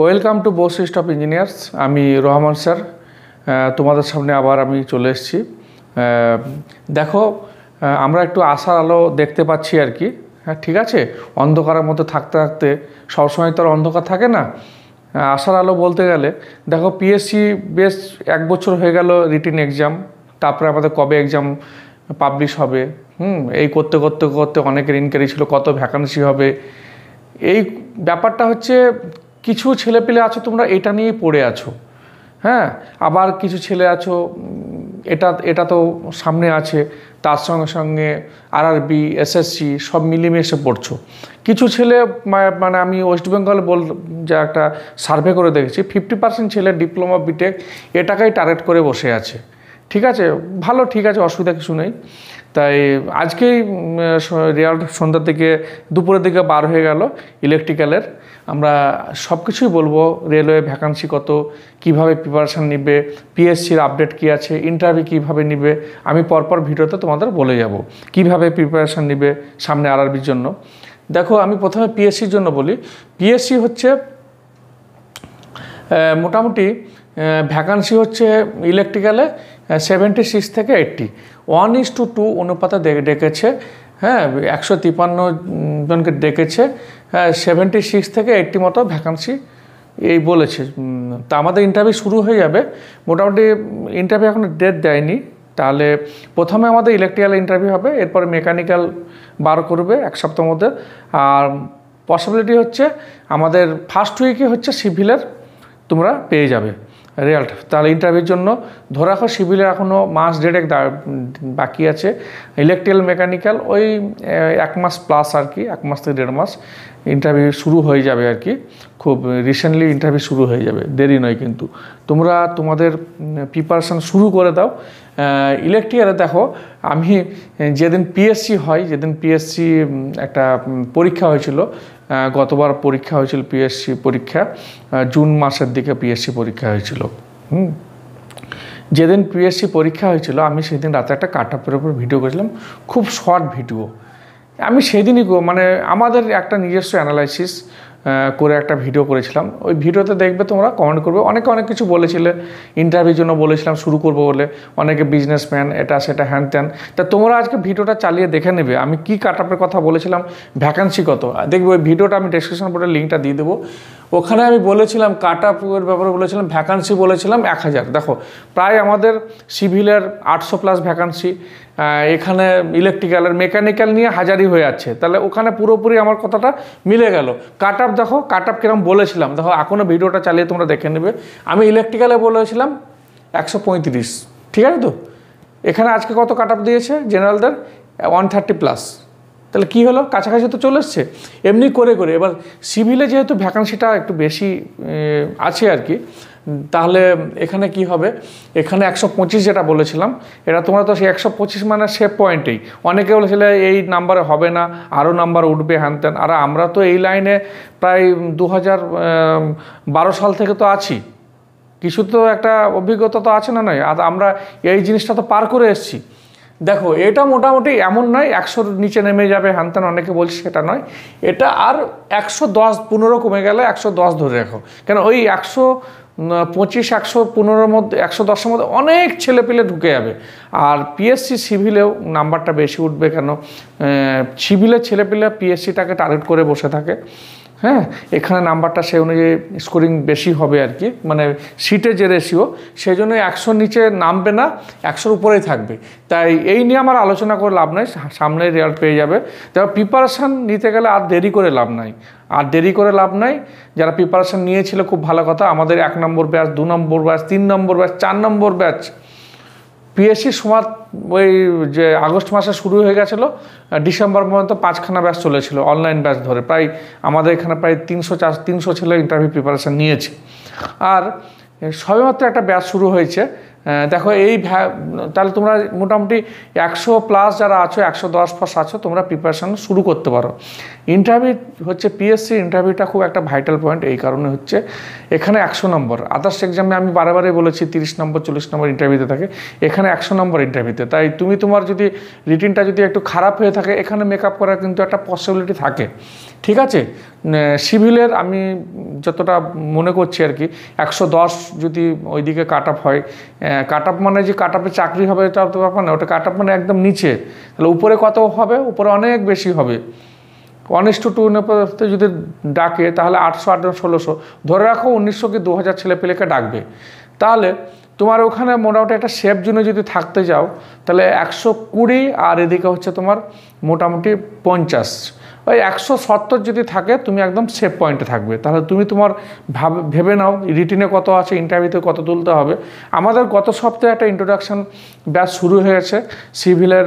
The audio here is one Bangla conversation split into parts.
Welcome to Bose of engineers. আমি রহমান স্যার তোমাদের সামনে আবার আমি চলে এসেছি। দেখো, আমরা একটু আশার আলো দেখতে পাচ্ছি আর কি। হ্যাঁ, ঠিক আছে। অন্ধকারের মধ্যে থাকতে থাকতে সবসময় তো আর অন্ধকার থাকে না। আশার আলো বলতে গেলে দেখো, পিএসসি বেশ 1 বছর হয়ে গেল রিটিন এক্সাম, তারপরে আমাদের কবে এক্সাম পাবলিশ হবে, এই করতে করতে করতে অনেকের ইনকোয়ারি ছিল কত ভ্যাকান্সি হবে। এই ব্যাপারটা হচ্ছে, কিছু ছেলেপেলে আছো তোমরা এটা নিয়েই পড়ে আছো, হ্যাঁ। আবার কিছু ছেলে আছো এটা তো সামনে আছে, তার সঙ্গে সঙ্গে আরআরবি, এসএসসি সব মিলেমিশে পড়ছো। কিছু ছেলে মানে আমি ওয়েস্ট বেঙ্গল যে একটা সার্ভে করে দেখেছি, 50% ছেলে ডিপ্লোমা বিটেক এটাকেই টার্গেট করে বসে আছে। ঠিক আছে, ভালো, ঠিক আছে, অসুবিধা কিছু নেই। তাই আজকেই রেজাল্ট সন্ধ্যার দিকে দুপুরের দিকে বার হয়ে গেল ইলেকট্রিক্যালের। আমরা সব কিছুই বলবো, রেলওয়ে ভ্যাকান্সি কত, কিভাবে প্রিপারেশান নিবে, পিএসসির আপডেট কী আছে, ইন্টারভিউ কীভাবে নিবে, আমি পরপর ভিডিওতে তোমাদের বলে যাব কিভাবে প্রিপারেশান নিবে সামনে আরআরবির জন্য। দেখো, আমি প্রথমে পিএসসির জন্য বলি। পিএসসি হচ্ছে মোটামুটি ভ্যাকান্সি হচ্ছে ইলেকট্রিক্যালে 76 থেকে 80, 1:2 অনুপাতে ডেকেছে। হ্যাঁ, 153 জনকে ডেকেছে। 76 থেকে 80 মতো ভ্যাকান্সি এই বলেছে। তা আমাদের ইন্টারভিউ শুরু হয়ে যাবে মোটামুটি। ইন্টারভিউ এখনও ডেট দেয়নি। তাহলে প্রথমে আমাদের ইলেকট্রিক্যাল ইন্টারভিউ হবে, এরপরে মেকানিক্যাল বার করবে 1 সপ্তাহের মধ্যে। আর পসিবিলিটি হচ্ছে আমাদের ফার্স্ট উইকে হচ্ছে সিভিলের তোমরা পেয়ে যাবে রেজাল্ট। তাহলে ইন্টারভিউর জন্য ধরে রাখো সিভিলের এখনও মাস 1.5 বাকি আছে। ইলেকট্রিক্যাল মেকানিক্যাল ওই 1 মাস প্লাস আর কি, 1 মাস থেকে 1.5 মাস ইন্টারভিউ শুরু হয়ে যাবে আর কি। খুব রিসেন্টলি ইন্টারভিউ শুরু হয়ে যাবে, দেরি নয় কিন্তু। তোমরা তোমাদের প্রিপারেশান শুরু করে দাও। ইলেকট্রিক্যালে দেখো, আমি যেদিন পিএসসি হয়, যেদিন পিএসসি একটা পরীক্ষা হয়েছিল, গতবার পরীক্ষা হয়েছিল পিএসসি পরীক্ষা, জুন মাসের দিকে পিএসসি পরীক্ষা হয়েছিল। যেদিন পিএসসি পরীক্ষা হয়েছিল আমি সেদিন রাতে একটা কাটআপের উপর ভিডিও করেছিলাম, খুব শর্ট ভিডিও। আমি সেদিনই মানে আমাদের একটা নিজস্ব অ্যানালাইসিস করে একটা ভিডিও করেছিলাম। ওই ভিডিওতে দেখবে, তোমরা কমেন্ট করবে, অনেকে অনেক কিছু বলেছিলে। ইন্টারভিউর জন্য বলেছিলাম শুরু করবো বলে, অনেকে বিজনেসম্যান এটা সেটা হ্যান ত্যান। তা তোমরা আজকে ভিডিওটা চালিয়ে দেখে নেবে আমি কি কাটআপের কথা বলেছিলাম, ভ্যাকান্সি কত। দেখবে ওই ভিডিওটা আমি ডেসক্রিপশন বোর্ডে লিঙ্কটা দিয়ে দেবো। ওখানে আমি বলেছিলাম কাটআপের ব্যাপারে বলেছিলাম, ভ্যাকান্সি বলেছিলাম 1000। দেখো, প্রায় আমাদের সিভিলের 800+ ভ্যাকান্সি, এখানে ইলেকট্রিক্যালের মেকানিক্যাল নিয়ে হাজারই হয়ে যাচ্ছে। তাহলে ওখানে পুরোপুরি আমার কথাটা মিলে গেল। কাটআপ দেখো, কাটআপ কিরম বলেছিলাম দেখো, এখনও ভিডিওটা চালিয়ে তোমরা দেখে নেবে। আমি ইলেকট্রিক্যালে বলেছিলাম 135, ঠিক আছে তো। এখানে আজকে কত কাটআপ দিয়েছে জেনারেলদের, 130+। তাহলে কি হলো, কাছাকাছি তো চলে এসছে। এমনি করে করে এবার সিভিলে যেহেতু ভ্যাকান্সিটা একটু বেশি আছে আর কি, তাহলে এখানে কি হবে, এখানে 125 যেটা বলেছিলাম, এটা তোমরা তো সেই 125 মানে সেভ পয়েন্টেই। অনেকে বলেছিল এই নাম্বারে হবে না, আরও নাম্বার উঠবে হ্যান ত্যান। আর আমরা তো এই লাইনে প্রায় 2012 সাল থেকে তো আছি, কিছু তো একটা অভিজ্ঞতা তো আছে না নয়। আর আমরা এই জিনিসটা তো পার করে এসেছি। দেখো, এটা মোটামুটি এমন নয় 100-র নিচে নেমে যাবে হ্যান ত্যান, অনেকে বলছে, সেটা নয়। এটা আর 110, 15 কমে গেলে 110 ধরে রাখো। কেন ওই 125, 115-র মধ্যে, 110-এর মধ্যে অনেক ছেলেপিলে ঢুকে যাবে। আর পিএসসি সিভিলেও নাম্বারটা বেশি উঠবে। কেন সিভিলের ছেলেপিলে পিএসসিটাকে টার্গেট করে বসে থাকে। হ্যাঁ, এখানে নাম্বারটা সেই অনুযায়ী স্কোরিং বেশি হবে আর কি, মানে সিটের যে রেশিও, সেই জন্য 100-র নিচে নামবে না, 100-র উপরেই থাকবে। তাই এই নিয়ে আমার আলোচনা করে লাভ নাই, সামনে রেজাল্ট পেয়ে যাবে। তবে প্রিপারেশান নিতে গেলে আর দেরি করে লাভ নাই, যারা প্রিপারেশান নিয়েছিল খুব ভালো কথা। আমাদের 1 নম্বর ব্যাচ, 2 নম্বর ব্যাচ, 3 নম্বর ব্যাচ, 4 নম্বর ব্যাচ পিএসসি সময় ওই যে আগস্ট মাসে শুরু হয়ে গেছিলো, ডিসেম্বর পর্যন্ত 5খানা ব্যাচ চলেছিল, অনলাইন ব্যাচ ধরে। প্রায় আমাদের এখানে প্রায় 300 ছেলে ইন্টারভিউ প্রিপারেশান নিয়েছে। আর সবেমাত্র একটা ব্যাচ শুরু হয়েছে। দেখো, তাহলে তোমরা মোটামুটি 100+ যারা আছো, 110+ আছো, তোমরা প্রিপারেশান শুরু করতে পারো। ইন্টারভিউ হচ্ছে পিএসসি ইন্টারভিউটা খুব একটা ভাইটাল পয়েন্ট, এই কারণে হচ্ছে এখানে 100 নম্বর। আদার্স এক্সামে আমি বারে বলেছি 30 নম্বর 40 নম্বর ইন্টারভিউতে থাকে, এখানে 100 নম্বর ইন্টারভিউতে। তাই তোমার যদি রিটিনটা যদি একটু খারাপ হয়ে থাকে, এখানে মেকআপ করার কিন্তু একটা পসিবিলিটি থাকে। ঠিক আছে। সিভিলের আমি যতটা মনে করছি আর কি 110 যদি ওইদিকে কাট অফ হয়, কাট অফ মানে যে কাট অফে চাকরি হবে এটা তো ব্যাপার না, ওটা কাট অফ মানে একদম নিচে, তাহলে উপরে কত হবে, উপরে অনেক বেশি হবে। 1:2 অনুপাতে যদি ডাকে তাহলে 800 8 1600 ধরে রাখো 1900 কি 2000 ছেলেপেলেকে ডাকবে। তাহলে তোমার ওখানে মোটামুটি একটা সেফ জোনে যদি থাকতে যাও তাহলে 120 আর এদিকে হচ্ছে তোমার মোটামুটি 50, ওই 170 যদি থাকে তুমি একদম সেফ পয়েন্টে থাকবে। তাহলে তুমি তোমার ভেবে নাও রিটিনে কত আছে, ইন্টারভিউতে কত তুলতে হবে। আমাদের গত সপ্তাহে একটা ইন্ট্রোডাকশন ব্যাচ শুরু হয়েছে, সিভিলের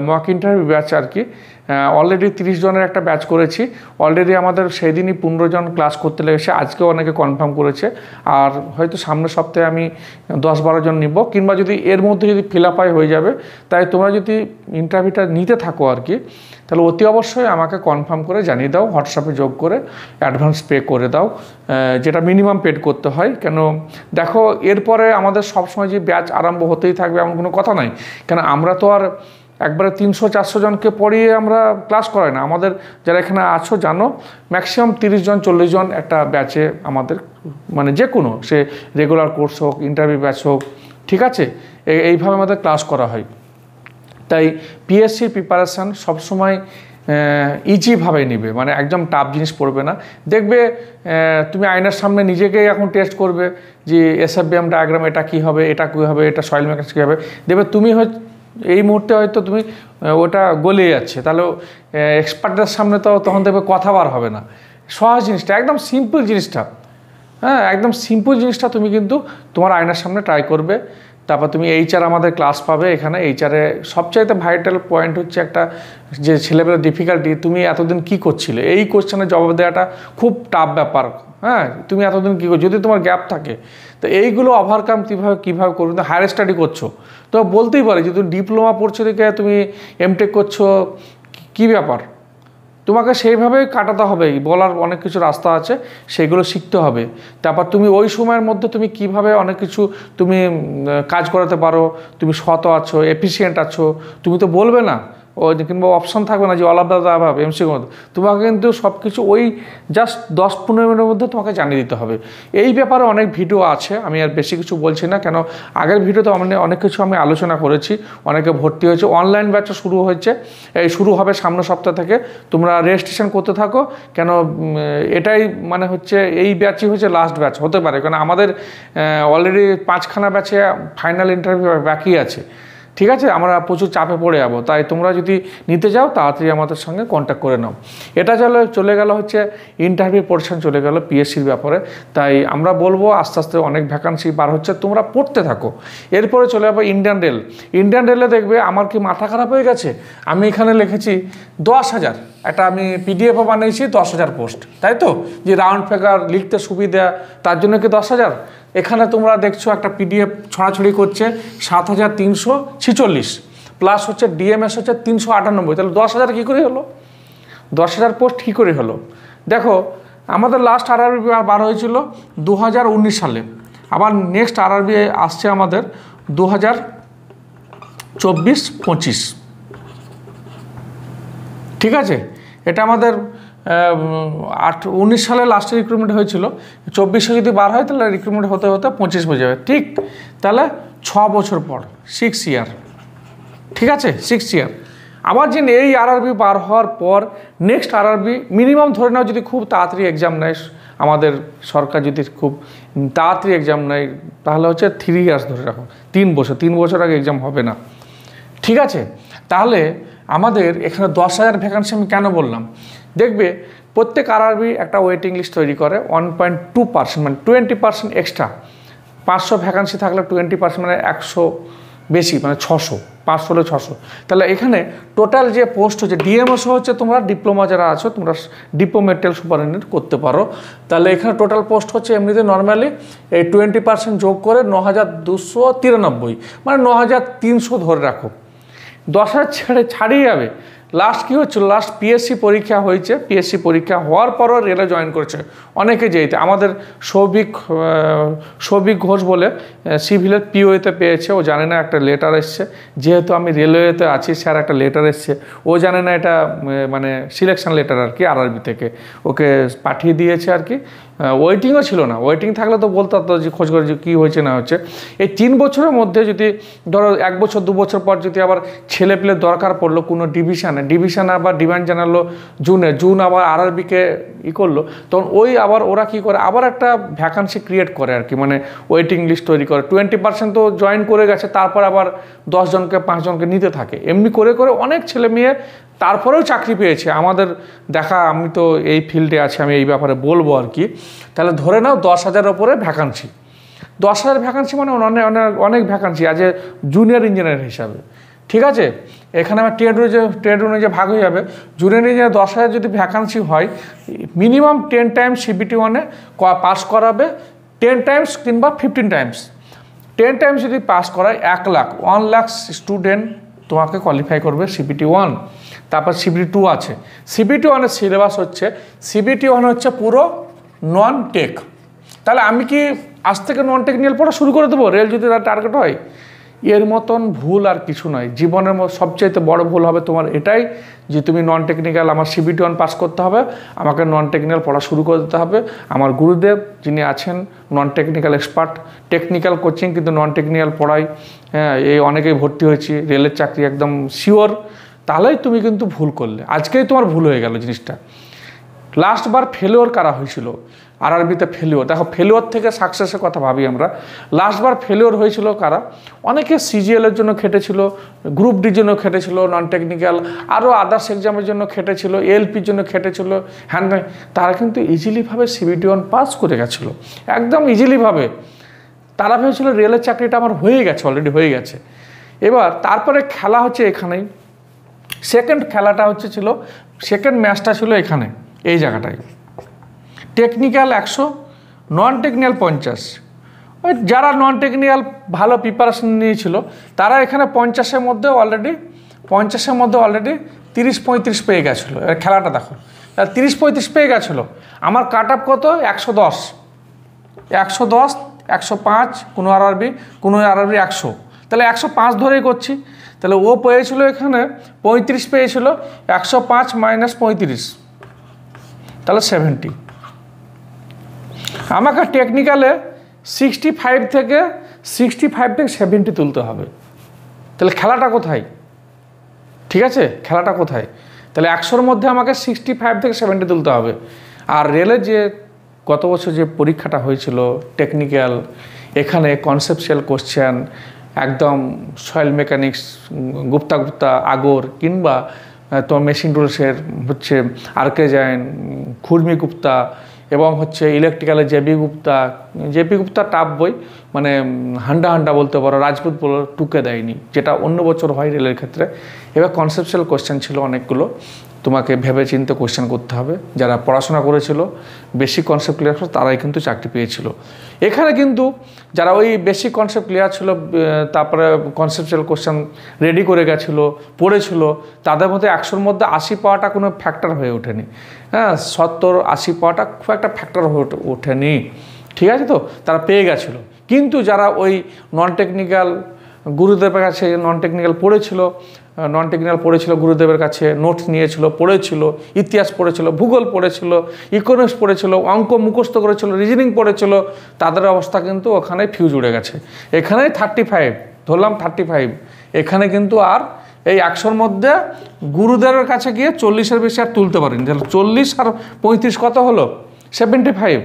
মক ইন্টারভিউ ব্যাচ আর কি। অলরেডি 30 জনের একটা ব্যাচ করেছি, অলরেডি আমাদের সেই দিনই 15 জন ক্লাস করতে লেগেছে, আজকেও অনেকে কনফার্ম করেছে, আর হয়তো সামনের সপ্তাহে আমি 10-12 জন নিব, কিংবা যদি এর মধ্যে যদি ফিল আপ হয়ে যাবে। তাই তোমরা যদি ইন্টারভিউটা নিতে থাকো আর কি, তাহলে অতি অবশ্যই আমাকে কনফার্ম করে জানিয়ে দাও, হোয়াটসঅ্যাপে যোগ করে অ্যাডভান্স পে করে দাও, যেটা মিনিমাম পেড করতে হয়। কেন দেখো এরপরে আমাদের সবসময় যে ব্যাচ আরম্ভ হতেই থাকবে এমন কোনো কথা নাই, কেন আমরা তো আর একবারে 300-400 জনকে পড়িয়ে আমরা ক্লাস করাই না। আমাদের যারা এখানে আছো জানো, ম্যাক্সিমাম 30 জন 40 জন একটা ব্যাচে আমাদের, মানে যে কোনো সে রেগুলার কোর্স হোক, ইন্টারভিউ ব্যাচ হোক, ঠিক আছে, এইভাবে আমাদের ক্লাস করা হয়। তাই পিএসসির প্রিপারেশান সবসময় ইজিভাবে নিবে, মানে একদম টাফ জিনিস পড়বে না। দেখবে তুমি আয়নার সামনে নিজেকেই এখন টেস্ট করবে যে এসএফবিএম ডায়াগ্রাম এটা কী হবে, এটা কী হবে, এটা সয়েল মেকানিক্স কী হবে। দেখবে তুমি এই মুহূর্তে হয়তো তুমি ওটা গলিয়ে যাচ্ছে, তাহলে এক্সপার্টদের সামনে তো তখন দেখবে কথা বার হবে না। সহজ জিনিসটা, একদম সিম্পল জিনিসটা, হ্যাঁ একদম সিম্পল জিনিসটা তুমি কিন্তু তোমার আয়নার সামনে ট্রাই করবে। তারপর তুমি এইচআর আমাদের ক্লাস পাবে এখানে। এইচআরে সবচাইতে ভাইটাল পয়েন্ট হচ্ছে একটা যে ছেলেবেলার ডিফিকাল্টি, তুমি এতদিন কি করছিলে, এই কোশ্চেনের জবাব দেওয়াটা খুব টাফ ব্যাপার। হ্যাঁ, তুমি এতদিন কী করছো, যদি তোমার গ্যাপ থাকে তো এইগুলো ওভারকাম কীভাবে করবে। তুমি হায়ার স্টাডি করছো তো বলতেই পারে যে তুমি ডিপ্লোমা পড়ছো দেখে তুমি এমটেক করছো, কী ব্যাপার, তোমাকে সেইভাবেই কাটাতে হবে। বলার অনেক কিছু রাস্তা আছে, সেগুলো শিখতে হবে। তারপর তুমি ওই সময়ের মধ্যে তুমি কিভাবে অনেক কিছু তুমি কাজ করাতে পারো, তুমি সৎ আছো, এফিসিয়েন্ট আছো, তুমি তো বলবে না, ও কিংবা অপশান থাকবে না যে অল অফ দ্য অ্যাবাভ এমসিকিউর মধ্যে। তোমাকে কিন্তু সব কিছু ওই জাস্ট 10-15 মিনিটের মধ্যে তোমাকে জানিয়ে দিতে হবে। এই ব্যাপারে অনেক ভিডিও আছে, আমি আর বেশি কিছু বলছি না, কেন আগের ভিডিওতে অনেক কিছু আমি আলোচনা করেছি। অনেকে ভর্তি হয়েছে, অনলাইন ব্যাচও শুরু হয়েছে, এই শুরু হবে সামনের সপ্তাহ থেকে। তোমরা রেজিস্ট্রেশন করতে থাকো, কেন এটাই মানে হচ্ছে এই ব্যাচই হচ্ছে লাস্ট ব্যাচ হতে পারে, কারণ আমাদের অলরেডি 5খানা ব্যাচে ফাইনাল ইন্টারভিউ বাকি আছে। ঠিক আছে, আমরা প্রচুর চাপে পড়ে যাবো। তাই তোমরা যদি নিতে যাও তাড়াতাড়ি আমাদের সঙ্গে কন্ট্যাক্ট করে নাও। এটা চলে গেল হচ্ছে ইন্টারভিউ পোর্শন, চলে গেল পিএসসির ব্যাপারে। তাই আমরা বলবো আস্তে আস্তে অনেক ভ্যাকান্সি বার হচ্ছে, তোমরা পড়তে থাকো। এরপরে চলে যাবো ইন্ডিয়ান রেল। ইন্ডিয়ান রেলে দেখবে আমার কি মাথা খারাপ হয়ে গেছে, আমি এখানে লিখেছি 10,000, একটা আমি পিডিএফও বানিয়েছি 10,000 পোস্ট, তাই তো, যে রাউন্ড ফিগার লিখতে সুবিধা তার জন্য কি 10,000। এখানে তোমরা দেখছো একটা পিডিএফ ছড়াছড়ি করছে 7,346, প্লাস হচ্ছে ডিএমএস হচ্ছে 398, তাহলে 10,000 কী করে হলো, 10,000 পোস্ট কী করে হলো। দেখো আমাদের লাস্ট আরআরবি বার হয়েছিল 2019 সালে, আবার নেক্সট আরআরবি আসছে আমাদের 2024-25, ঠিক আছে। এটা আমাদের 19 সালে লাস্টে রিক্রুটমেন্ট হয়েছিল, 24-এ যদি বার হয় তাহলে রিক্রুটমেন্ট হতে হতে 25 হয়ে যাবে, ঠিক। তাহলে 6 বছর পর, 6 ইয়ার, ঠিক আছে, 6 ইয়ার। আবার যে এই আরআরবি বার হওয়ার পর নেক্সট আরআরবি মিনিমাম ধরে নাও যদি খুব তাড়াতাড়ি এক্সাম নেয়, আমাদের সরকার যদি খুব তাড়াতাড়ি এক্সাম নেয় তাহলে হচ্ছে 3 ইয়ার্স ধরে রাখো, 3 বছর আগে এক্সাম হবে না, ঠিক আছে। তাহলে আমাদের এখানে 10,000 ভ্যাকান্সি আমি কেন বললাম, দেখবে প্রত্যেক আরআরবি একটা ওয়েটিং লিস্ট তৈরি করে 1.2%, মানে 20% এক্সট্রা। 500 ভ্যাকান্সি থাকলে 20% মানে 100 বেশি, মানে 600, 500 হলে 600। তাহলে এখানে টোটাল যে পোস্ট হচ্ছে ডিএমএসও হচ্ছে তোমরা ডিপ্লোমা যারা আছো তোমরা ডিপ্লো মেটেরিয়াল সুপারিনটেন্ডেন্ট করতে পারো। তাহলে এখানে টোটাল পোস্ট হচ্ছে এমনিতে নর্মালি এই 20% যোগ করে 9,293, মানে 9,300 ধরে রাখো। 10,000 ছাড়িয়ে যাবে, লাস্ট কী হচ্ছিল, লাস্ট পিএসসি পরীক্ষা হয়েছে, পিএসসি পরীক্ষা হওয়ার পরও রেলে জয়েন করেছে অনেকে। যেতে আমাদের সৌভিক ঘোষ বলে সিভিলের পিওতে পেয়েছে, ও জানে না একটা লেটার এসছে, যেহেতু আমি রেলওয়েতে আছি স্যার একটা লেটার এসছে, ও জানে না এটা মানে সিলেকশন লেটার আর কি আরআরবি থেকে ওকে পাঠিয়ে দিয়েছে আর কি। ওয়েটিংও ছিল না, ওয়েটিং থাকলে তো বলতে হতো যে খোঁজ করে যে কী হয়েছে না হচ্ছে। এই 3 বছরের মধ্যে যদি ধরো 1 বছর 2 বছর পর যদি আবার ছেলে পেলে দরকার পড়লো কোনো ডিভিশন আবার ডিমান্ড জানালো জুন আবার আরআরবিকে করলো, তখন ওই আবার ওরা কি করে আবার একটা ভ্যাকান্সি ক্রিয়েট করে আর কি, মানে ওয়েটিং লিস্ট তৈরি করে। 20% তো জয়েন করে গেছে, তারপর আবার 10 জনকে 5 জনকে নিতে থাকে, এমনি করে করে অনেক ছেলে মেয়ে তারপরেও চাকরি পেয়েছে আমাদের দেখা। আমি তো এই ফিল্ডে আছি, আমি এই ব্যাপারে বলবো আর কি। তাহলে ধরে নাও 10,000 ওপরে ভ্যাকান্সি, 10,000 ভ্যাকান্সি মানে অনেক ভ্যাকান্সি আজ জুনিয়র ইঞ্জিনিয়ার হিসাবে, ঠিক আছে। এখানে আমার ট্রেড অনুযায়ী ভাগ হয়ে যাবে। জুনিয়র ইঞ্জিনিয়ার 10,000 যদি ভ্যাকান্সি হয়, মিনিমাম 10 টাইমস CBT 1-এ পাস করাবে, 10 টাইমস কিংবা 15 টাইমস। 10 টাইমস যদি পাস করায় 1 লাখ স্টুডেন্ট তোমাকে কোয়ালিফাই করবে CBT 1। তারপর CBT 2 আছে। CBT 1-এর সিলেবাস হচ্ছে, CBT 1 হচ্ছে পুরো নন টেক। তাহলে আমি কি আজ থেকে নন টেকনিক্যাল পড়া শুরু করে দেবো রেল যদি তার টার্গেট হয়? এর মতন ভুল আর কিছু নয়। জীবনের সবচাইতে বড় ভুল হবে তোমার এটাই যে তুমি নন টেকনিক্যাল, আমার CBT 1 পাস করতে হবে, আমাকে নন টেকনিক্যাল পড়া শুরু করে দিতে হবে। আমার গুরুদেব যিনি আছেন non technical expert, technical coaching কিন্তু নন টেকনিক্যাল পড়াই। হ্যাঁ, এই অনেকেই ভর্তি হয়েছি, রেলের চাকরি একদম শিওর। তাহলেই তুমি কিন্তু ভুল করলে, আজকেই তোমার ভুল হয়ে গেল জিনিসটা। লাস্টবার ফেলিওর কারা হয়েছিল আরআরবিতে? ফেলিওর, দেখো ফেলিওর থেকে সাকসেসের কথা ভাবি আমরা। লাস্টবার ফেলিওর হয়েছিল কারা? অনেকে CGL-এর জন্য খেটেছিল, গ্রুপ ডির জন্য খেটেছিল, নন টেকনিক্যাল আরও আদার্স এক্সামের জন্য খেটেছিল, ALPর জন্য খেটেছিল। হ্যাঁ, তারা কিন্তু ইজিলিভাবে CBT 1 পাস করে গেছিলো, একদম ইজিলিভাবে। তারা ভেবেছিল রেলের চাকরিটা আমার হয়ে গেছে, অলরেডি হয়ে গেছে। এবার তারপরে খেলা হচ্ছে এখানেই, সেকেন্ড খেলাটা ছিল, সেকেন্ড ম্যাচটা ছিল এখানে এই জায়গাটায়। Technical 100, non technical 50। ওই যারা নন টেকনিক্যাল ভালো প্রিপারেশন নিয়েছিল তারা এখানে 50-এর মধ্যে অলরেডি 30-35 পেয়ে গেছিলো। এর খেলাটা দেখো, 30-35 পেয়ে গেছিলো। আমার কাট অফ কত? 110, 105, কোনো আরআরবি 100। তাহলে 105 ধরেই করছি। তাহলে ও পেয়েছিল এখানে 35 পেয়েছিল, 105 মাইনাস 35, তাহলে 70। আমাকে টেকনিক্যালে 65 থেকে 70 তুলতে হবে। তাহলে খেলাটা কোথায়? ঠিক আছে, খেলাটা কোথায়? তাহলে 100-র মধ্যে আমাকে 65 থেকে 70 তুলতে হবে। আর রেলের যে গত বছর যে পরীক্ষাটা হয়েছিল টেকনিক্যাল, এখানে কনসেপচুয়াল কোশ্চেন একদম সয়েল মেকানিক্স, গুপ্তা আগর, কিংবা তোমার মেশিন টুলসের হচ্ছে আর্কেজাইন, খুরমি-গুপ্তা, এবং ইলেকট্রিক্যালের জেপি গুপ্তা টাপ বই, মানে হান্ডা বলতে পারো, রাজপুত বলে টুকে দেয়নি, যেটা অন্য বছর হয় রেলের ক্ষেত্রে। এবার কনসেপচুয়াল কোশ্চেন ছিল অনেকগুলো, তোমাকে ভেবে চিন্তে কোশ্চেন করতে হবে। যারা পড়াশোনা করেছিল, বেসিক কনসেপ্ট ক্লিয়ার ছিল, তারাই কিন্তু চাকরি পেয়েছিল। এখানে কিন্তু যারা ওই বেসিক কনসেপ্ট ক্লিয়ার ছিল, তারপরে কনসেপচুয়াল কোশ্চেন রেডি করে গেছিলো, পড়েছিল, তাদের মধ্যে 100-র মধ্যে 80 পাওয়াটা কোনো ফ্যাক্টর হয়ে ওঠেনি। হ্যাঁ, 70-80 পাওয়াটা খুব একটা ফ্যাক্টর হয়ে ওঠেনি, ঠিক আছে। তো তারা পেয়ে গেছিলো। কিন্তু যারা ওই নন টেকনিক্যাল গুরুদেবের কাছে নন টেকনিক্যাল পড়েছিল, গুরুদেবের কাছে নোটস নিয়েছিল, পড়েছিল, ইতিহাস পড়েছিল, ভূগোল পড়েছিল, ইকোনমিক্স পড়েছিল, অঙ্ক মুখস্থ করেছিল, রিজনিং পড়েছিল, তাদের অবস্থা কিন্তু ওখানে ফিউজ উড়ে গেছে। এখানেই 35 ধরলাম, 35। এখানে কিন্তু আর এই 100-র মধ্যে গুরুদেবের কাছে গিয়ে 40-এর বেশি আর তুলতে পারেনি। তাহলে 40 আর 35 কত হলো? 75।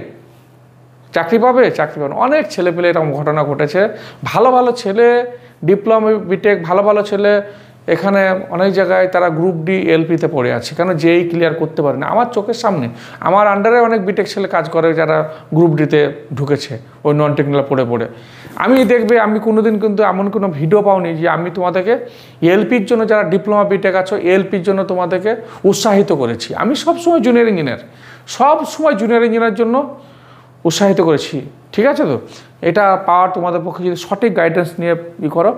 চাকরি পাবে? চাকরি পাবে। অনেক ছেলেপেলে এরকম ঘটনা ঘটেছে। ভালো ছেলে, ডিপ্লোমা বিটেক ভালো ছেলে এখানে অনেক জায়গায় তারা গ্রুপ ডি এলপিতে পড়ে আছে, কেন যেই ক্লিয়ার করতে পারে না। আমার চোখের সামনে, আমার আন্ডারে অনেক বিটেক ছেলে কাজ করে যারা গ্রুপ ডিতে ঢুকেছে ওই নন টেকনিক্যাল পড়ে। আমি দেখবে, আমি কোনোদিন কিন্তু এমন কোনো ভিডিও পাওনি যে আমি তোমাদেরকে এলপির জন্য, যারা ডিপ্লোমা বিটেক আছো এলপির জন্য তোমাদেরকে উৎসাহিত করেছি। আমি সবসময় জুনিয়র ইঞ্জিনিয়ার জন্য উৎসাহিত করেছি। ঠিক আছে, তো এটা পাওয়ার তোমাদের পক্ষে যদি সঠিক গাইডেন্স নিয়ে করো,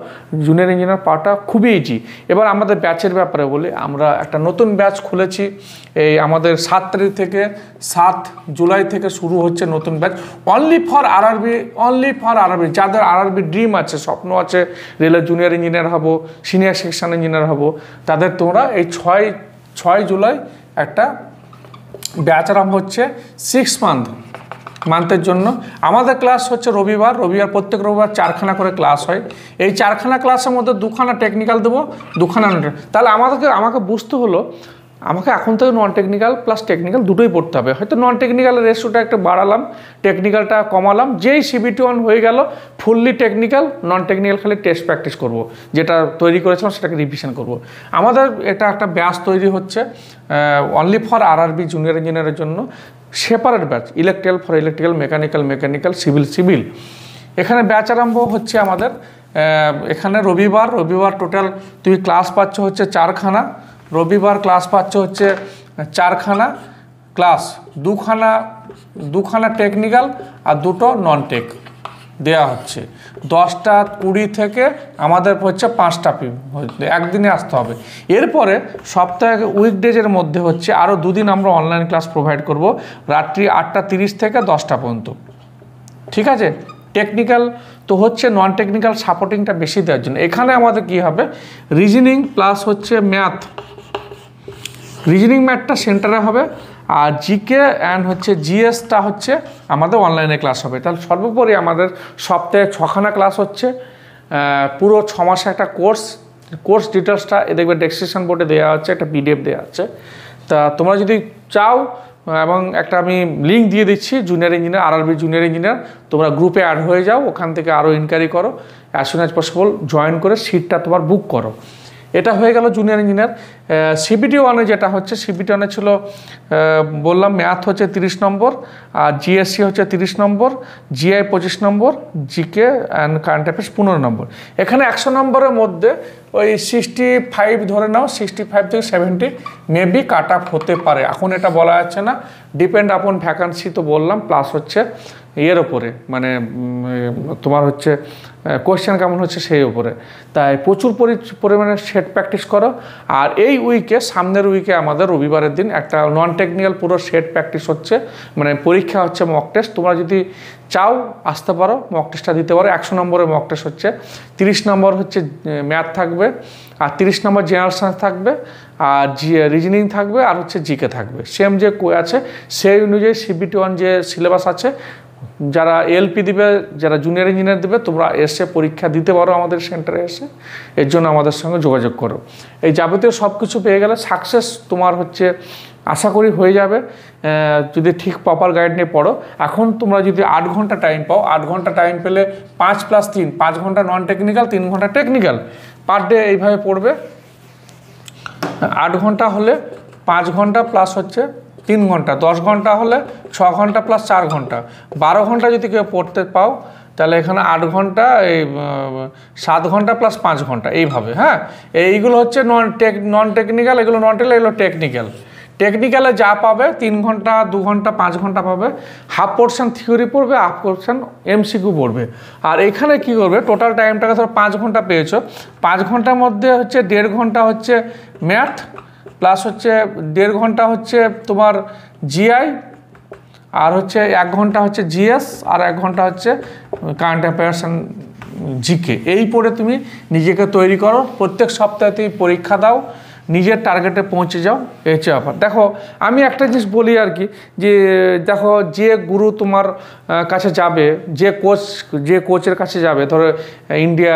জুনিয়র ইঞ্জিনিয়ার পাওয়াটা খুবই ইজি। এবার আমাদের ব্যাচের ব্যাপারে বলি, আমরা একটা নতুন ব্যাচ খুলেছি। এই আমাদের 7 তারিখ থেকে 7 জুলাই থেকে শুরু হচ্ছে নতুন ব্যাচ, অনলি ফর আরআরবি। যাদের আরআরবি ড্রিম আছে, স্বপ্ন আছে রেলের জুনিয়র ইঞ্জিনিয়ার হব, সিনিয়র সেকশন ইঞ্জিনিয়ার হব, তাদের তোমরা এই 6 জুলাই একটা ব্যাচ আরম্ভ হচ্ছে 6 মান্থের জন্য। আমাদের ক্লাস হচ্ছে রবিবার প্রত্যেক রবিবার 4খানা করে ক্লাস হয়। এই 4খানা ক্লাসের মধ্যে 2খানা টেকনিক্যাল দেবো, 2খানা নন। তাহলে আমাকে বুঝতে হলো আমাকে এখন থেকে নন টেকনিক্যাল প্লাস টেকনিক্যাল দুটোই পড়তে হবে। হয়তো নন টেকনিক্যালের রেশিওটা একটু বাড়ালাম, টেকনিক্যালটা কমালাম। যেই CBT 1 হয়ে গেল ফুললি টেকনিক্যাল, নন টেকনিক্যাল খালি টেস্ট প্র্যাকটিস করব, যেটা তৈরি করেছিলাম সেটাকে রিভিশন করব। আমাদের এটা একটা ব্যাচ তৈরি হচ্ছে অনলি ফর আরআরবি জুনিয়র ইঞ্জিনিয়ারের জন্য, separate batch, electrical for electrical, mechanical, civil. এখানে ব্যাচ আরম্ভ হচ্ছে আমাদের এখানে রবিবার টোটাল তুমি ক্লাস পাচ্ছ হচ্ছে 4খানা। রবিবার ক্লাস পাচ্ছ হচ্ছে 4খানা ক্লাস, 2খানা টেকনিক্যাল আর 2টো নন টেক দেওয়া হচ্ছে। 10টা 20 থেকে আমাদের হচ্ছে 5টা একদিনে আসতে হবে। এরপরে সপ্তাহে উইকডেজের মধ্যে হচ্ছে আরও 2 দিন আমরা অনলাইন ক্লাস প্রোভাইড করব, রাত্রি 8টা 30 থেকে 10টা পর্যন্ত। ঠিক আছে, টেকনিক্যাল তো হচ্ছে, নন টেকনিক্যাল সাপোর্টিংটা বেশি দেওয়ার জন্য এখানে আমাদের কি হবে, রিজনিং প্লাস হচ্ছে ম্যাথটা সেন্টারে হবে, আর জিকে অ্যান্ড হচ্ছে জিএসটা হচ্ছে আমাদের অনলাইনে ক্লাস হবে। তাহলে সর্বোপরি আমাদের সপ্তাহে 6খানা ক্লাস হচ্ছে, পুরো 6 মাসে একটা কোর্স ডিটেলসটা দেখবে ডেসক্রিপশন বোর্ডে দেওয়া হচ্ছে, একটা PDF দেওয়া আছে। তা তোমরা যদি চাও, এবং একটা আমি লিঙ্ক দিয়ে দিচ্ছি junior engineer, RRB junior engineer, তোমরা গ্রুপে অ্যাড হয়ে যাও, ওখান থেকে আরও ইনকোয়ারি করো, as soon as possible join করে সিটটা তোমার বুক করো। এটা হয়ে গেল জুনিয়র ইঞ্জিনিয়ার। CBT 1 যেটা হচ্ছে, CBT 1 ছিল বললাম ম্যাথ হচ্ছে 30 নম্বর, আর GSC হচ্ছে 30 নম্বর, GI 25 number, GK and current affairs 15 নম্বর। এখানে 100 নম্বরের মধ্যে ওই 65 ধরে নাও, 65 থেকে 70 মেবি কাট আপ হতে পারে, এখন এটা বলা যাচ্ছে না, ডিপেন্ড আপন ভ্যাকান্সি তো বললাম, প্লাস হচ্ছে এর ওপরে মানে তোমার হচ্ছে কোয়েশ্চেন কেমন হচ্ছে সেই উপরে। তাই প্রচুর পরিমাণে সেট প্র্যাকটিস করো। আর এই সামনের উইকে আমাদের রবিবারের দিন একটা নন টেকনিক্যাল পুরো সেট প্র্যাকটিস হচ্ছে, মানে পরীক্ষা হচ্ছে মক টেস্ট। তোমরা যদি চাও আসতে পারো, মক টেস্টটা দিতে পারো। 100 নম্বরের মক টেস্ট হচ্ছে, 30 নম্বর হচ্ছে ম্যাথ থাকবে, আর 30 নম্বর জেনারেল সায়েন্স থাকবে, আর রিজনিং থাকবে, আর হচ্ছে জিকে থাকবে। সেম যে আছে সেই অনুযায়ী CBT 1 যে সিলেবাস আছে, যারা এলপি দিবে, যারা জুনিয়র ইঞ্জিনিয়ার দিবে, তোমরা এসে পরীক্ষা দিতে পারো আমাদের সেন্টারে এসে, এর জন্য আমাদের সঙ্গে যোগাযোগ করো। এই যাবতীয় সব কিছু পেয়ে গেলে সাকসেস তোমার হচ্ছে আশা করি হয়ে যাবে, যদি ঠিক প্রপার গাইড নিয়ে পড়ো। এখন তোমরা যদি 8 ঘন্টা টাইম পাও, 8 ঘন্টা টাইম পেলে 5 + 3, 5 ঘন্টা নন টেকনিক্যাল, 3 ঘন্টা টেকনিক্যাল পার ডে, এইভাবে পড়বে। 8 ঘন্টা হলে 5 ঘন্টা প্লাস হচ্ছে 3 ঘন্টা, 10 ঘন্টা হলে 6 ঘন্টা প্লাস 4 ঘন্টা, 12 ঘন্টা যদি কেউ পড়তে পাও, তাহলে এখানে 8 ঘন্টা, এই 7 ঘন্টা প্লাস 5 ঘন্টা, এইভাবে। হ্যাঁ, এইগুলো হচ্ছে নন টেকনিক্যাল, এগুলো নন টেকনিক্যাল, এগুলো টেকনিক্যাল। টেকনিক্যালে যা পাবে 3 ঘন্টা, 2 ঘন্টা, 5 ঘন্টা পাবে। হাফ পোর্শন থিওরি পড়বে, হাফ পোর্শন MCQ পড়বে। আর এখানে কি করবে, টোটাল টাইমটাকে ধরো 5 ঘন্টা পেয়েছো, 5 ঘন্টার মধ্যে হচ্ছে 1.5 ঘন্টা হচ্ছে ম্যাথ, প্লাস হচ্ছে 1.5 ঘন্টা হচ্ছে তোমার GI, আর হচ্ছে 1 ঘন্টা হচ্ছে GS, আর 1 ঘন্টা হচ্ছে কারেন্ট অ্যাফেয়ার্স অ্যান্ড জিকে। এই পড়ে তুমি নিজেকে তৈরি করো, প্রত্যেক সপ্তাহে তুমি পরীক্ষা দাও, নিজের টার্গেটে পৌঁছে যাও। এই হচ্ছে ব্যাপার। দেখো আমি একটা জিনিস বলি আর কি, যে দেখো যে গুরু তোমার কাছে যাবে, যে কোচের কাছে যাবে, ধরো ইন্ডিয়া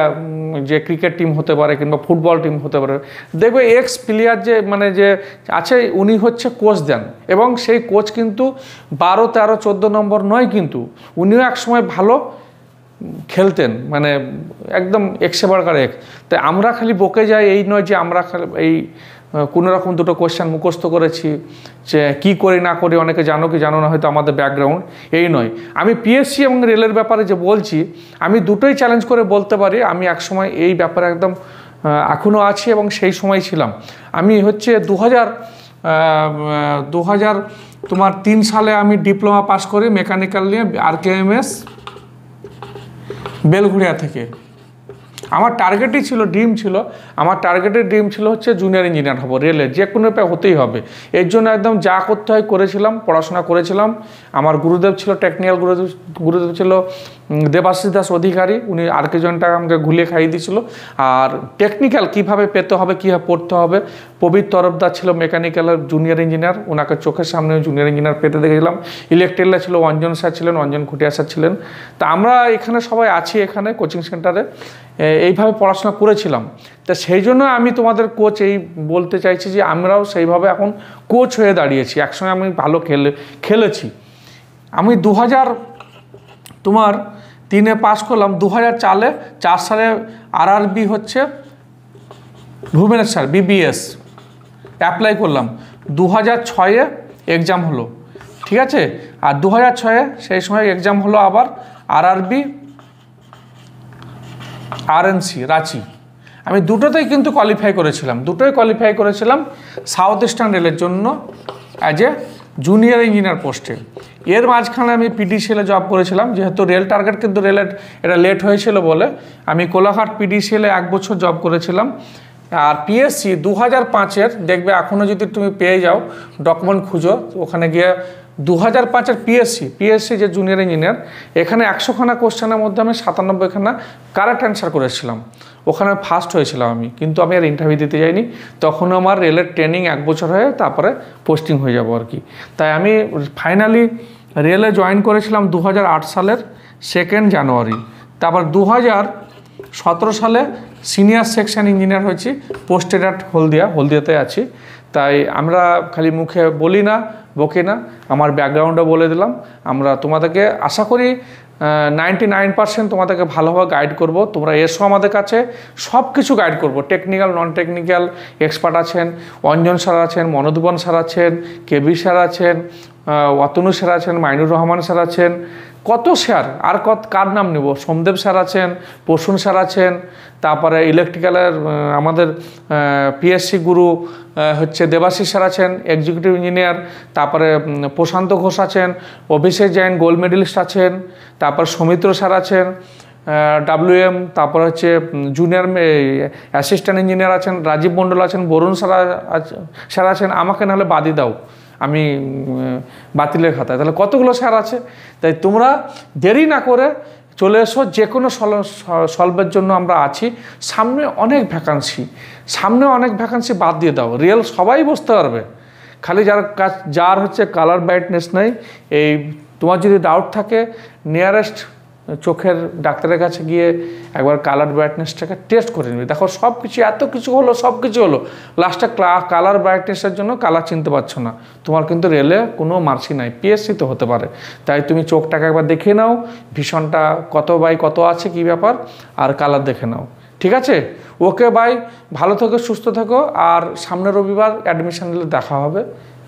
যে ক্রিকেট টিম হতে পারে কিংবা ফুটবল টিম হতে পারে, দেখবে এক্স প্লেয়ার যে মানে যে আছে, উনি হচ্ছে কোচ দেন, এবং সেই কোচ কিন্তু 12, 13, 14 নম্বর নয়, কিন্তু উনিও একসময় ভালো খেলতেন, মানে একদম এক্সে বার্গার এক। তাই আমরা খালি বকে যাই, এই নয় যে আমরা এই কোনোরকম দুটো কোয়েশ্চেন মুখস্থ করেছি, যে কী করি না করি, অনেকে জানো কি জানো না হয়তো আমাদের ব্যাকগ্রাউন্ড, এই নয়। আমি PSC এবং রেলের ব্যাপারে যে বলছি, আমি দুটোই চ্যালেঞ্জ করে বলতে পারি, আমি একসময় এই ব্যাপারে একদম এখনও আছি এবং সেই সময় ছিলাম। আমি হচ্ছে 2000 তোমার 3 সালে আমি ডিপ্লোমা পাস করি মেকানিক্যাল নিয়ে RKMS বেলঘুরিয়া থেকে। আমার টার্গেটই ছিল, ড্রিম ছিল, আমার টার্গেটের ড্রিম ছিল হচ্ছে জুনিয়র ইঞ্জিনিয়ার হবো, রেলে যে কোনো হতেই হবে। এর জন্য একদম যা করতে হয় করেছিলাম, পড়াশোনা করেছিলাম। আমার গুরুদেব ছিল টেকনিক্যাল গুরুদেব ছিল দেবাশিস দাস অধিকারী, উনি আর্কিজনটা আমাকে ঘুলিয়ে খাইয়ে দিয়েছিল। আর টেকনিক্যাল কীভাবে পেতে হবে, কীভাবে পড়তে হবে, প্রবীর তরফদার ছিল মেকানিক্যালের জুনিয়র ইঞ্জিনিয়ার, ওনাকে চোখের সামনে জুনিয়র ইঞ্জিনিয়ার পেতে দেখেছিলাম। ইলেকট্রিক্যালে ছিল অঞ্জন স্যার ছিলেন, অঞ্জন খুটিয়া স্যার ছিলেন। তা আমরা এখানে সবাই আছি, এখানে কোচিং সেন্টারে এইভাবে পড়াশোনা করেছিলাম। তা সেই জন্য আমি তোমাদের কোচ এই বলতে চাইছি যে আমরাও সেইভাবে এখন কোচ হয়ে দাঁড়িয়েছি, একসঙ্গে আমি ভালো খেলেছি। আমি 2003 পাস করলাম, 2004 সালে RRB হচ্ছে ভুবনেশ্বর BBS অ্যাপ্লাই করলাম, 2006 এক্সাম হলো, ঠিক আছে। আর 2006 সেই সময় এক্সাম হলো আবার RRB RNC রাঁচি। আমি দুটোতেই কিন্তু কোয়ালিফাই করেছিলাম, সাউথ ইস্টার্ন রেলের জন্য অ্যাজ এ জুনিয়র ইঞ্জিনিয়ার পোস্টে। এর মাঝখানে আমি PDCL-এ জব করেছিলাম, যেহেতু রেল টার্গেট কিন্তু রেলের এটা লেট হয়েছিল বলে আমি কোলাঘাট PDCL-এ 1 বছর জব করেছিলাম। আর PSC 2005-এর দেখবে এখনও যদি তুমি পেয়ে যাও ডকুমেন্ট খুঁজো, ওখানে গিয়ে 2005-এর PSC যে জুনিয়র ইঞ্জিনিয়ার, এখানে 100খানা কোশ্চেনের মধ্যে আমি 97খানা কারেক্ট অ্যান্সার করেছিলাম, ওখানে ফার্স্ট হয়েছিলাম আমি। কিন্তু আমি আর ইন্টারভিউ দিতে যাইনি, তখন আমার রেলের ট্রেনিং 1 বছর হয়ে তারপরে পোস্টিং হয়ে যাবো আর কি। তাই আমি ফাইনালি রেলে জয়েন করেছিলাম 2008 সালের 2 জানুয়ারি। তারপর 2017 সালে সিনিয়র সেকশন ইঞ্জিনিয়ার হয়েছি, পোস্টেড অ্যাট হলদিয়াতে আছি। তাই আমরা খালি মুখে বলি না, বকি না, আমার ব্যাকগ্রাউন্ডও বলে দিলাম। আমরা তোমাদেরকে আশা করি 99% তোমাদেরকে ভালোভাবে গাইড করব। তোমরা এসো আমাদের কাছে, সব কিছু গাইড করব, টেকনিক্যাল নন টেকনিক্যাল এক্সপার্ট আছেন, অঞ্জন স্যার আছেন, মনোদীপন স্যার আছেন, কেবি স্যার আছেন, অতনু স্যার আছেন, মাইনুর রহমান স্যার আছেন, কত স্যার, আর কার নাম নেব, সোমদেব স্যার আছেন, প্রসূন স্যার আছেন, তারপরে ইলেকট্রিক্যালের আমাদের PSC গুরু হচ্ছে দেবাশিস স্যার আছেন, এক্সিকিউটিভ ইঞ্জিনিয়ার, তারপরে প্রশান্ত ঘোষ আছেন, অভিষেক জৈন গোল্ড মেডেলিস্ট আছেন, তারপর সৌমিত্র স্যার আছেন, WM, তারপর হচ্ছে জুনিয়র অ্যাসিস্ট্যান্ট ইঞ্জিনিয়ার আছেন, রাজীব মণ্ডল আছেন, বরুণ স্যার আছেন। আমাকে নাহলে বাদই দাও, আমি বাতিলের খাতায়, তাহলে কতগুলো স্যার আছে। তাই তোমরা দেরি না করে চলে এসো, যে কোনো সলভের জন্য আমরা আছি। সামনে অনেক ভ্যাকান্সি, বাদ দিয়ে দাও, রিয়েল সবাই বসতে পারবে। খালি যার হচ্ছে কালার ব্রাইটনেস নেই, এই তোমার যদি ডাউট থাকে নিয়ারেস্ট চোখের ডাক্তারের কাছে গিয়ে একবার কালার ব্রাইটনেসটাকে টেস্ট করে নিবি। দেখো সব কিছু এত কিছু হলো, লাস্টে কালার ব্রাইটনেসের জন্য কালার চিনতে পারছো না, তোমার কিন্তু রেলে কোনো মার্কসই নাই, PSC তো হতে পারে। তাই তুমি চোখটাকে একবার দেখে নাও, ভীষণটা কত বাই কত আছে, কি ব্যাপার, আর কালার দেখে নাও, ঠিক আছে। ওকে বাই, ভালো থেকো, সুস্থ থেকো। আর সামনের রবিবার অ্যাডমিশন নিলে দেখা হবে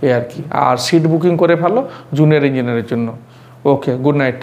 এই আর কি। আর সিট বুকিং করে ফেলো জুনিয়র ইঞ্জিনিয়ারের জন্য। ওকে, গুড নাইট।